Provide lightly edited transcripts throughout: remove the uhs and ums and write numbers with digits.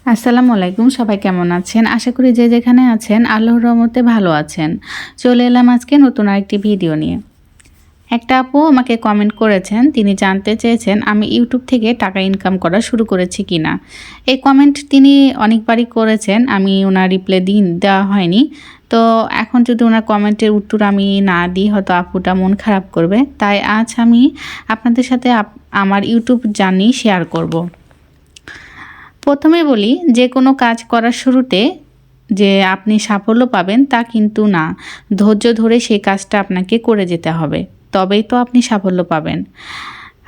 আসসালামু আলাইকুম, সবাই কেমন আছেন? আশা করি যে যেখানে আছেন আল্লাহর রহমতে ভালো আছেন। চলে এলাম আজকে নতুন আরেকটি ভিডিও নিয়ে। একটা আপু আমাকে কমেন্ট করেছেন, তিনি জানতে চেয়েছেন আমি ইউটিউব থেকে টাকা ইনকাম করা শুরু করেছি কিনা। এই কমেন্ট তিনি অনেকবারই করেছেন, আমি ওনার রিপ্লাই দেওয়া হয়নি। তো এখন যদি ওনার কমেন্টের উত্তর আমি না দিই হয়তো আপুটা মন খারাপ করবে, তাই আজ আমি আপনাদের সাথে আমার ইউটিউব জার্নি শেয়ার করব। প্রথমে বলি, যে কোনো কাজ করার শুরুতে যে আপনি সাফল্য পাবেন তা কিন্তু না। ধৈর্য ধরে সেই কাজটা আপনাকে করে যেতে হবে, তবেই তো আপনি সাফল্য পাবেন।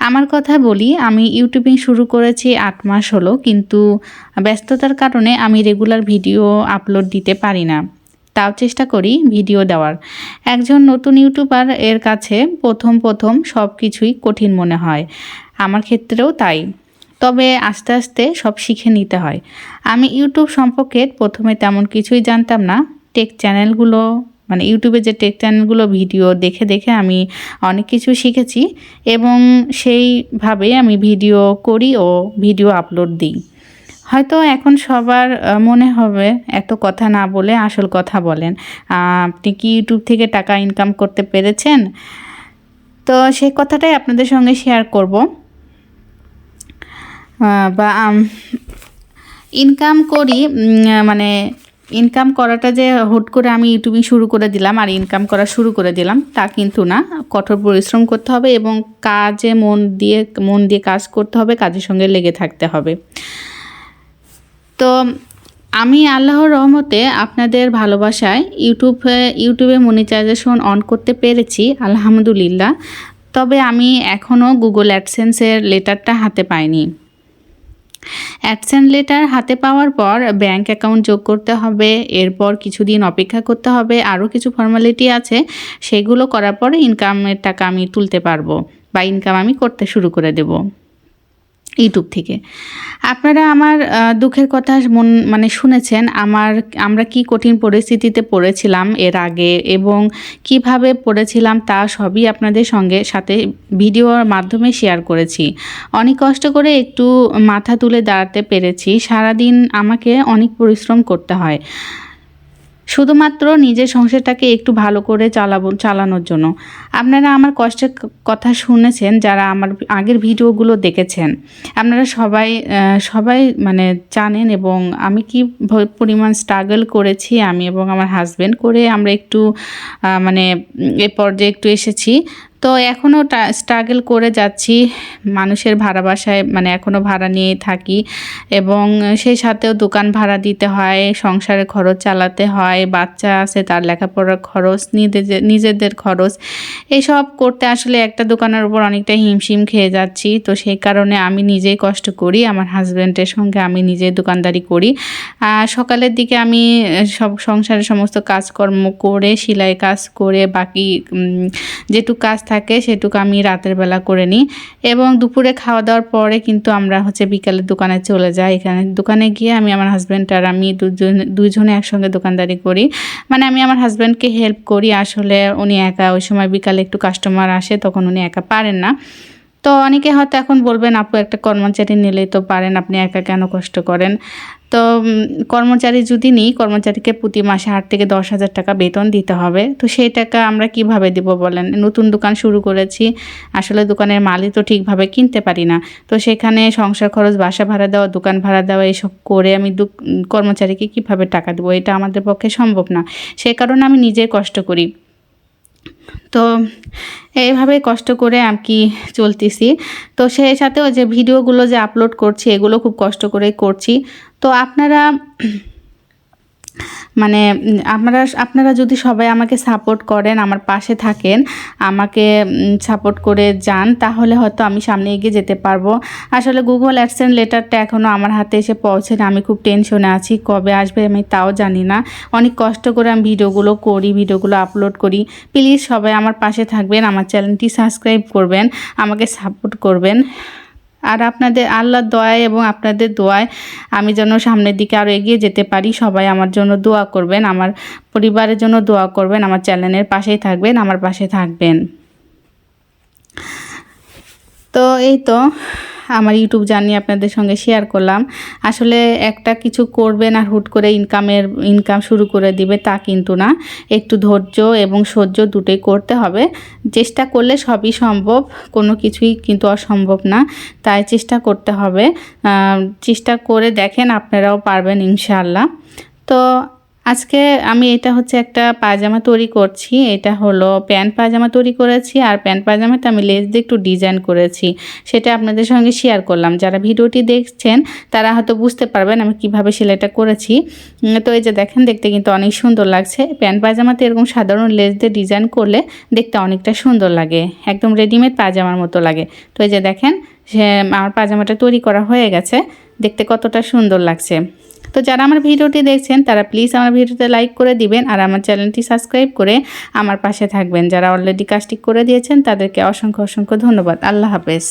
আমার কথা বলি, আমি ইউটিউবিং শুরু করেছি 8 মাস হলো, কিন্তু ব্যস্ততার কারণে আমি রেগুলার ভিডিও আপলোড দিতে পারি না। তাও চেষ্টা করি ভিডিও দেওয়ার। একজন নতুন ইউটিউবার এর কাছে প্রথম সব কিছুই কঠিন মনে হয়, আমার ক্ষেত্রেও তাই। তবে আস্তে আস্তে সব শিখে নিতে হয়। আমি ইউটিউব সম্পর্কে প্রথমে তেমন কিছুই জানতাম না। টেক চ্যানেলগুলো মানে ইউটিউবে যে টেক চ্যানেলগুলো ভিডিও দেখে দেখে আমি অনেক কিছু শিখেছি এবং সেইভাবে আমি ভিডিও করি ও ভিডিও আপলোড দিই। হয়তো এখন সবার মনে হবে এত কথা না বলে আসল কথা বলেন। আপনি কি ইউটিউব থেকে টাকা ইনকাম করতে পেরেছেন? তো সেই কথাটাই আপনাদের সঙ্গে শেয়ার করব। বা ইনকাম করি, মানে ইনকাম করাটা যে হুট করে আমি ইউটিউবিং শুরু করে দিলাম আর ইনকাম করা শুরু করে দিলাম তা কিন্তু না। কঠোর পরিশ্রম করতে হবে এবং কাজে মন দিয়ে কাজ করতে হবে, কাজের সঙ্গে লেগে থাকতে হবে। তো আমি আল্লাহর রহমতে আপনাদের ভালোবাসায় ইউটিউবে মনিটাইজেশন অন করতে পেরেছি, আলহামদুলিল্লাহ। তবে আমি এখনও গুগল অ্যাডসেন্সের লেটারটা হাতে পাইনি। অ্যাডসেন্স লেটার হাতে পাওয়ার পর ব্যাংক অ্যাকাউন্ট যোগ করতে হবে, এরপর কিছুদিন অপেক্ষা করতে হবে, আরও কিছু ফর্মালিটি আছে, সেগুলো করার পরে ইনকামের টাকা আমি তুলতে পারবো বা ইনকাম আমি করতে শুরু করে দেব ইউটিউব থেকে। আপনারা আমার দুঃখের কথা শুনেছেন, আমরা কি কঠিন পরিস্থিতিতে পড়েছিলাম এর আগে এবং কিভাবে পড়েছিলাম তা সবই আপনাদের সাথে ভিডিওর মাধ্যমে শেয়ার করেছি। অনেক কষ্ট করে একটু মাথা তুলে দাঁড়াতে পেরেছি। সারাদিন আমাকে অনেক পরিশ্রম করতে হয় শুধুমাত্র নিজের সংসারটাকে একটু ভালো করে চালানোর জন্য। আপনারা আমার কষ্টের কথা শুনেছেন, যারা আমার আগের ভিডিওগুলো দেখেছেন আপনারা সবাই জানেন এবং আমি কি পরিমাণ স্ট্রাগল করেছি আমি এবং আমার হাজব্যান্ড করে আমরা একটু এ পর্যায়ে একটু এসেছি। তো এখনও স্ট্রাগল করে যাচ্ছি। মানুষের ভাড়া বাসায় এখনও ভাড়া নিয়ে থাকি এবং সেই সাথেও দোকান ভাড়া দিতে হয়, সংসারের খরচ চালাতে হয়, বাচ্চা আছে তার লেখাপড়ার খরচ, নিজেদের খরচ, এইসব করতে আসলে একটা দোকানের উপর অনেকটা হিমশিম খেয়ে যাচ্ছি। তো সেই কারণে আমি নিজেই কষ্ট করি, আমার হাজব্যান্ডের সঙ্গে আমি নিজেই দোকানদারি করি। সকালের দিকে আমি সব সংসারের সমস্ত কাজকর্ম করে, সেলাই কাজ করে, বাকি যেটুকু কাজ থাকে সেটুকু আমি রাতের বেলা করে নিই এবং দুপুরে খাওয়া দাওয়ার পরে কিন্তু আমরা বিকালের দোকানে চলে যাই। এখানে দোকানে গিয়ে আমি আমার হাজব্যান্ড আর আমি দুজনে একসঙ্গে দোকানদারি করি। আমি আমার হাজব্যান্ডকে হেল্প করি, আসলে উনি একা ওই সময় বিকালে একটু কাস্টমার আসে, তখন উনি একা পারেন না। তো অনেকে হয়তো এখন বলবেন, আপু একটা কর্মচারী নিলেই তো পারেন, আপনি একা কেন কষ্ট করেন? তো কর্মচারী যদি নিই, কর্মচারীকে প্রতি মাসে 8 থেকে 10,000 টাকা বেতন দিতে হবে। তো সেই টাকা আমরা কিভাবে দিব বলেন? নতুন দোকান শুরু করেছি, আসলে দোকানের মালই তো ঠিকভাবে কিনতে পারি না। তো সেখানে সংসার খরচ, বাসা ভাড়া দেওয়া, দোকান ভাড়া দেওয়া, এসব করে আমি কর্মচারীকে কিভাবে টাকা দেবো? এটা আমাদের পক্ষে সম্ভব না। সে কারণে আমি নিজেই কষ্ট করি। তো এইভাবে কষ্ট করে আর কি চলতেছি। তো সেই সাথেও যে ভিডিওগুলো যে আপলোড করছি এগুলো খুব কষ্ট করে করছি। তো আপনারা আপনারা যদি সবাই আমাকে সাপোর্ট করেন, আমার পাশে থাকেন, আমাকে সাপোর্ট করে যান, তাহলে হয়তো আমি সামনে এগিয়ে যেতে পারবো। আসলে গুগল অ্যাডসেন্স লেটারটা এখনও আমার হাতে এসে পৌঁছেনি, আমি খুব টেনশনে আছি, কবে আসবে আমি তাও জানি না। অনেক কষ্ট করে আমি ভিডিওগুলো আপলোড করি। প্লিজ সবাই আমার পাশে থাকবেন, আমার চ্যানেলটি সাবস্ক্রাইব করবেন, আমাকে সাপোর্ট করবেন। আর আপনাদের আল্লাহর দয়ায় এবং আপনাদের দোয়ায় আমি যেন সামনের দিকে আরও এগিয়ে যেতে পারি। সবাই আমার জন্য দোয়া করবেন, আমার পরিবারের জন্য দোয়া করবেন, আমার চ্যানেলের পাশেই থাকবেন, আমার পাশে থাকবেন। তো এই তো আমার ইউটিউব জার্নি আপনাদের সঙ্গে শেয়ার করলাম। আসলে একটা কিছু করবেন আর হুট করে ইনকাম শুরু করে দিবে তা কিন্তু না, একটু ধৈর্য এবং সহ্য দুটোই করতে হবে। চেষ্টা করলে সবই সম্ভব, কোনো কিছুই কিন্তু অসম্ভব না, তাই চেষ্টা করতে হবে। চেষ্টা করে দেখেন, আপনারাও পারবেন ইনশাআল্লাহ। তো আজকে আমি এটা হচ্ছে একটা পায়জামা তৈরি করছি। এটা হলো প্যান্ট পায়জামা তৈরি করেছি, আর প্যান্ট পায়জামাতে আমি লেস দিয়ে একটু ডিজাইন করেছি, সেটা আপনাদের সঙ্গে শেয়ার করলাম। যারা ভিডিওটি দেখছেন তারা হয়তো বুঝতে পারবেন আমি কিভাবে সেলাইটা করেছি। তো এই যে দেখেন, দেখতে কিন্তু অনেক সুন্দর লাগছে। প্যান্ট পায়জামাতে এরকম সাধারণ লেস দিয়ে ডিজাইন করলে দেখতে অনেকটা সুন্দর লাগে, একদম রেডিমেড পায়জামার মতো লাগে। তো এই যে দেখেন, আমার পায়জামাটা তৈরি করা হয়ে গেছে, দেখতে কতটা সুন্দর লাগছে। তো যারা আমার ভিডিওটি দেখছেন তারা প্লিজ আমার ভিডিওতে লাইক করে দিবেন, আর আমার চ্যানেলটি সাবস্ক্রাইব করে আমার পাশে থাকবেন। যারা অলরেডি কাজটি করে দিয়েছেন তাদেরকে অসংখ্য অসংখ্য ধন্যবাদ। আল্লাহ হাফেজ।